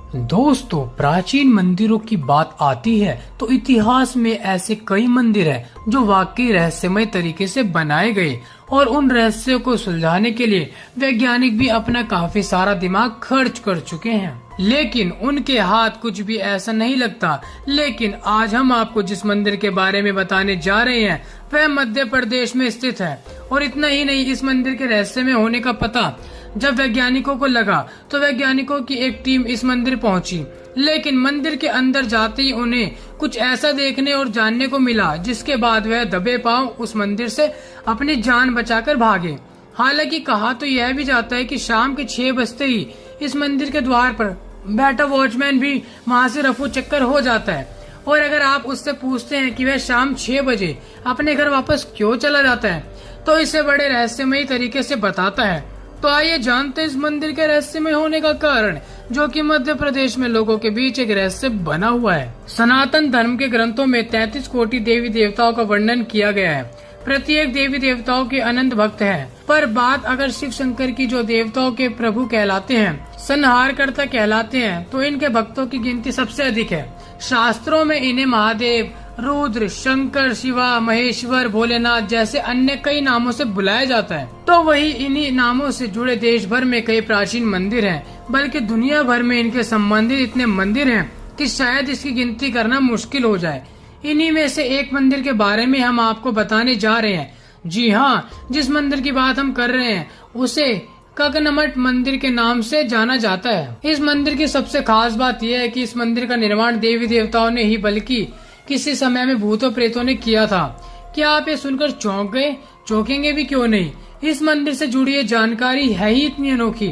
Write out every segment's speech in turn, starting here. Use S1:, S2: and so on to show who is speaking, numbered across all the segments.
S1: दोस्तों, प्राचीन मंदिरों की बात आती है तो इतिहास में ऐसे कई मंदिर हैं जो वाकई रहस्यमय तरीके से बनाए गए और उन रहस्यों को सुलझाने के लिए वैज्ञानिक भी अपना काफी सारा दिमाग खर्च कर चुके हैं, लेकिन उनके हाथ कुछ भी ऐसा नहीं लगता। लेकिन आज हम आपको जिस मंदिर के बारे में बताने जा रहे हैं वह मध्य प्रदेश में स्थित है। और इतना ही नहीं, इस मंदिर के रहस्य में होने का पता जब वैज्ञानिकों को लगा तो वैज्ञानिकों की एक टीम इस मंदिर पहुंची, लेकिन मंदिर के अंदर जाते ही उन्हें कुछ ऐसा देखने और जानने को मिला जिसके बाद वह दबे पांव उस मंदिर से अपनी जान बचाकर भागे। हालांकि कहा तो यह भी जाता है कि शाम के 6 बजते ही इस मंदिर के द्वार पर बैठा वॉचमैन भी वहाँ से रफू चक्कर हो जाता है। और अगर आप उससे पूछते हैं कि वह शाम 6 बजे अपने घर वापस क्यों चला जाता है तो इसे बड़े रहस्यमयी तरीके से बताता है। तो आइए जानते हैं इस मंदिर के रहस्यमय होने का कारण, जो कि मध्य प्रदेश में लोगों के बीच एक रहस्य बना हुआ है। सनातन धर्म के ग्रंथों में 33 कोटि देवी देवताओं का वर्णन किया गया है। प्रत्येक देवी देवताओं के अनंत भक्त हैं। पर बात अगर शिव शंकर की, जो देवताओं के प्रभु कहलाते हैं, संहारकर्ता कहलाते हैं, तो इनके भक्तों की गिनती सबसे अधिक है। शास्त्रों में इन्हें महादेव, रुद्र, शंकर, शिवा, महेश्वर, भोलेनाथ जैसे अन्य कई नामों से बुलाया जाता है। तो वही इन्हीं नामों से जुड़े देश भर में कई प्राचीन मंदिर हैं, बल्कि दुनिया भर में इनके संबंधित इतने मंदिर हैं कि शायद इसकी गिनती करना मुश्किल हो जाए। इन्हीं में से एक मंदिर के बारे में हम आपको बताने जा रहे हैं। जी हाँ, जिस मंदिर की बात हम कर रहे हैं उसे ककनमठ मंदिर के नाम से जाना जाता है। इस मंदिर की सबसे खास बात यह है कि इस मंदिर का निर्माण देवी देवताओं ने ही बल्कि किसी समय में भूतों प्रेतों ने किया था। क्या आप ये सुनकर चौंक गए? चौंकेंगे भी क्यों नहीं, इस मंदिर से जुड़ी ये जानकारी है ही इतनी अनोखी।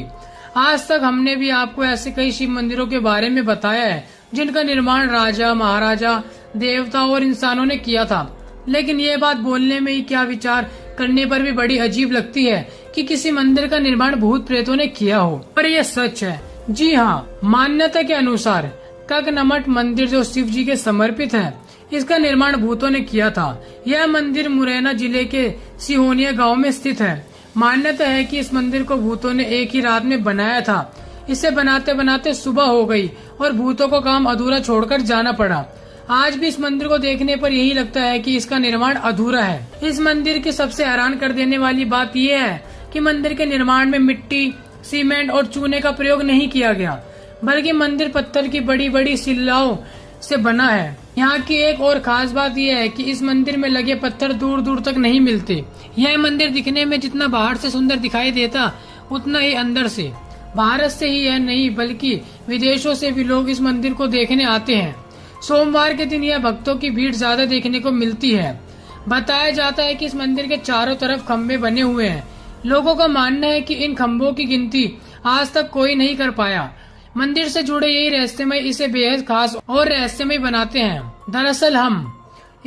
S1: आज तक हमने भी आपको ऐसे कई शिव मंदिरों के बारे में बताया है जिनका निर्माण राजा, महाराजा, देवताओं और इंसानों ने किया था, लेकिन ये बात बोलने में ही क्या, विचार करने पर भी बड़ी अजीब लगती है कि किसी मंदिर का निर्माण भूत प्रेतों ने किया हो। पर यह सच है। जी हाँ, मान्यता के अनुसार ककनमठ मंदिर, जो शिव जी के समर्पित है, इसका निर्माण भूतों ने किया था। यह मंदिर मुरैना जिले के सिहोनिया गांव में स्थित है। मान्यता है कि इस मंदिर को भूतों ने एक ही रात में बनाया था। इसे बनाते बनाते सुबह हो गई और भूतों को काम अधूरा छोड़कर जाना पड़ा। आज भी इस मंदिर को देखने पर यही लगता है कि इसका निर्माण अधूरा है। इस मंदिर की सबसे हैरान कर देने वाली बात यह है कि मंदिर के निर्माण में मिट्टी, सीमेंट और चूने का प्रयोग नहीं किया गया, बल्कि मंदिर पत्थर की बड़ी बड़ी शिलाओं से बना है। यहाँ की एक और खास बात यह है कि इस मंदिर में लगे पत्थर दूर दूर तक नहीं मिलते। यह मंदिर दिखने में जितना बाहर से सुंदर दिखाई देता, उतना ही अंदर से, भारत से ही यह नहीं बल्कि विदेशों से भी लोग इस मंदिर को देखने आते हैं। सोमवार के दिन यह भक्तों की भीड़ ज्यादा देखने को मिलती है। बताया जाता है कि इस मंदिर के चारों तरफ खम्भे बने हुए हैं। लोगों का मानना है कि इन खम्भों की गिनती आज तक कोई नहीं कर पाया। मंदिर से जुड़े यही रहस्यमय इसे बेहद खास और रहस्यमय बनाते हैं। दरअसल हम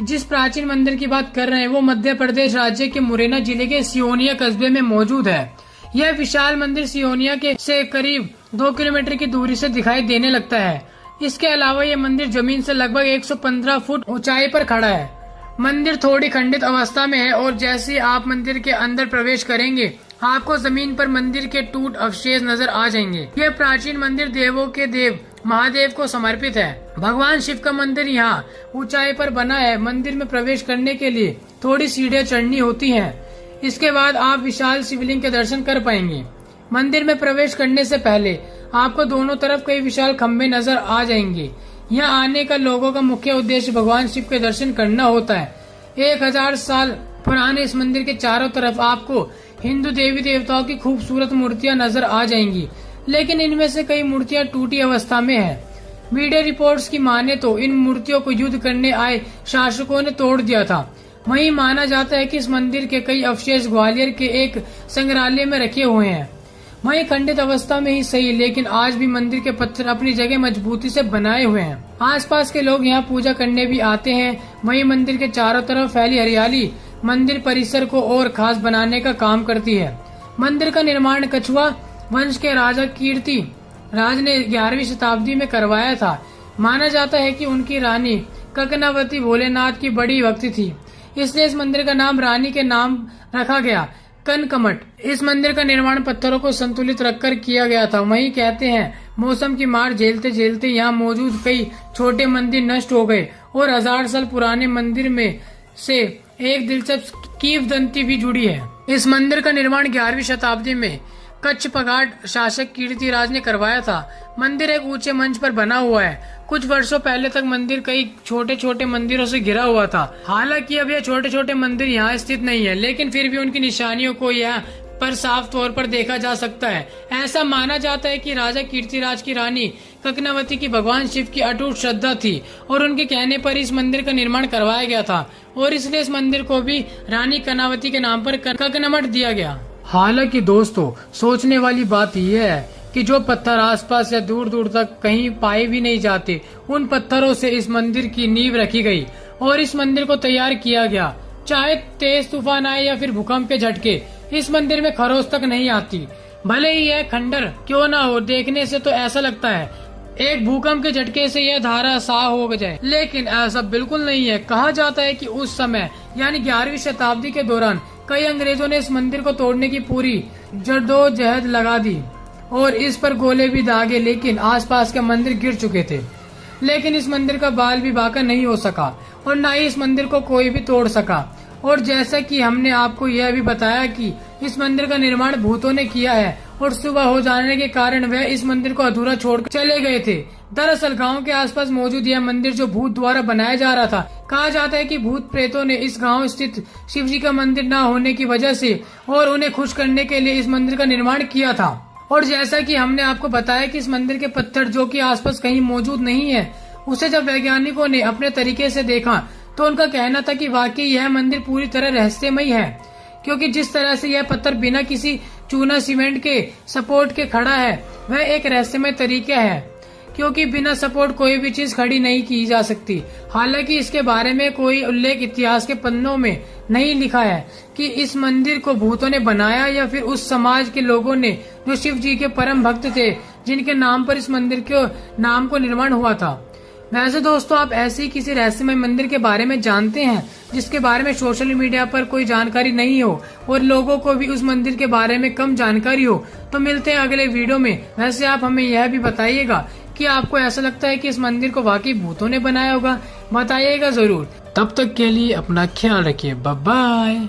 S1: जिस प्राचीन मंदिर की बात कर रहे हैं वो मध्य प्रदेश राज्य के मुरैना जिले के सिहोनिया कस्बे में मौजूद है। यह विशाल मंदिर सिहोनिया के से करीब 2 किलोमीटर की दूरी से दिखाई देने लगता है। इसके अलावा यह मंदिर जमीन से लगभग 115 फुट ऊंचाई पर खड़ा है। मंदिर थोड़ी खंडित अवस्था में है और जैसे आप मंदिर के अंदर प्रवेश करेंगे आपको जमीन पर मंदिर के टूट अवशेष नजर आ जाएंगे। यह प्राचीन मंदिर देवों के देव महादेव को समर्पित है। भगवान शिव का मंदिर यहाँ ऊंचाई पर बना है। मंदिर में प्रवेश करने के लिए थोड़ी सीढ़ियाँ चढ़नी होती हैं। इसके बाद आप विशाल शिवलिंग के दर्शन कर पाएंगे। मंदिर में प्रवेश करने से पहले आपको दोनों तरफ कई विशाल खम्भे नजर आ जाएंगे। यहाँ आने का लोगों का मुख्य उद्देश्य भगवान शिव के दर्शन करना होता है। 1000 साल पुराने इस मंदिर के चारों तरफ आपको हिंदू देवी देवताओं की खूबसूरत मूर्तियां नजर आ जाएंगी, लेकिन इनमें से कई मूर्तियां टूटी अवस्था में है। मीडिया रिपोर्ट्स की माने तो इन मूर्तियों को युद्ध करने आए शासकों ने तोड़ दिया था। वहीं माना जाता है कि इस मंदिर के कई अवशेष ग्वालियर के एक संग्रहालय में रखे हुए हैं। वहीं खंडित अवस्था में ही सही, लेकिन आज भी मंदिर के पत्थर अपनी जगह मजबूती से बनाए हुए हैं। आसपास के लोग यहाँ पूजा करने भी आते हैं। वहीं मंदिर के चारों तरफ फैली हरियाली मंदिर परिसर को और खास बनाने का काम करती है। मंदिर का निर्माण कछुआ वंश के राजा कीर्ति राज ने 11वीं शताब्दी में करवाया था। माना जाता है कि उनकी रानी ककनावती भोलेनाथ की बड़ी भक्त थी, इसलिए इस मंदिर का नाम रानी के नाम रखा गया। कनकमठ। इस मंदिर का निर्माण पत्थरों को संतुलित रखकर किया गया था। वहीं कहते हैं मौसम की मार झेलते झेलते यहाँ मौजूद कई छोटे मंदिर नष्ट हो गए और 1000 साल पुराने मंदिर में से एक दिलचस्प किंवदंती भी जुड़ी है। इस मंदिर का निर्माण 11वीं शताब्दी में कच्छ पगाट शासक कीर्तिराज ने करवाया था। मंदिर एक ऊंचे मंच पर बना हुआ है। कुछ वर्षों पहले तक मंदिर कई छोटे छोटे मंदिरों से घिरा हुआ था। हालांकि अब यह छोटे छोटे मंदिर यहाँ स्थित नहीं है, लेकिन फिर भी उनकी निशानियों को यहाँ पर साफ तौर पर देखा जा सकता है। ऐसा माना जाता है कि राजा कीर्तिराज की रानी ककनावती की भगवान शिव की अटूट श्रद्धा थी और उनके कहने पर इस मंदिर का निर्माण करवाया गया था और इसलिए इस मंदिर को भी रानी कनावती के नाम पर ककनमठ दिया गया। हालांकि दोस्तों, सोचने वाली बात यह है कि जो पत्थर आसपास या दूर दूर तक कहीं पाए भी नहीं जाते, उन पत्थरों से इस मंदिर की नींव रखी गई और इस मंदिर को तैयार किया गया। चाहे तेज तूफान आए या फिर भूकंप के झटके, इस मंदिर में खरोच तक नहीं आती। भले ही यह खंडर क्यों ना हो, देखने से तो ऐसा लगता है एक भूकंप के झटके से यह धारा साह हो जाए, लेकिन ऐसा बिल्कुल नहीं है। कहा जाता है कि उस समय यानी 11वीं शताब्दी के दौरान कई अंग्रेजों ने इस मंदिर को तोड़ने की पूरी जद्दोजहद लगा दी और इस पर गोले भी दागे, लेकिन आसपास के मंदिर गिर चुके थे। लेकिन इस मंदिर का बाल भी बांका नहीं हो सका और न ही इस मंदिर को कोई भी तोड़ सका। और जैसा कि हमने आपको यह भी बताया कि इस मंदिर का निर्माण भूतों ने किया है और सुबह हो जाने के कारण वह इस मंदिर को अधूरा छोड़कर चले गए थे। दरअसल गांव के आसपास मौजूद यह मंदिर जो भूत द्वारा बनाया जा रहा था, कहा जाता है कि भूत प्रेतों ने इस गांव स्थित शिव जी का मंदिर न होने की वजह से और उन्हें खुश करने के लिए इस मंदिर का निर्माण किया था। और जैसा कि हमने आपको बताया कि इस मंदिर के पत्थर जो कि आसपास कहीं मौजूद नहीं है, उसे जब वैज्ञानिकों ने अपने तरीके से देखा तो उनका कहना था कि वाकई यह मंदिर पूरी तरह रहस्यमय है, क्योंकि जिस तरह से यह पत्थर बिना किसी चूना सीमेंट के सपोर्ट के खड़ा है, वह एक रहस्यमय तरीका है, क्योंकि बिना सपोर्ट कोई भी चीज खड़ी नहीं की जा सकती। हालांकि इसके बारे में कोई उल्लेख इतिहास के पन्नों में नहीं लिखा है कि इस मंदिर को भूतों ने बनाया या फिर उस समाज के लोगों ने जो शिव जी के परम भक्त थे, जिनके नाम पर इस मंदिर के नाम को निर्माण हुआ था। वैसे दोस्तों, आप ऐसे ही किसी रहस्यमय मंदिर के बारे में जानते हैं जिसके बारे में सोशल मीडिया पर कोई जानकारी नहीं हो और लोगों को भी उस मंदिर के बारे में कम जानकारी हो, तो मिलते हैं अगले वीडियो में। वैसे आप हमें यह भी बताइएगा कि आपको ऐसा लगता है कि इस मंदिर को वाकई भूतों ने बनाया होगा, बताइएगा जरूर। तब तक के लिए अपना ख्याल रखिए। Bye bye.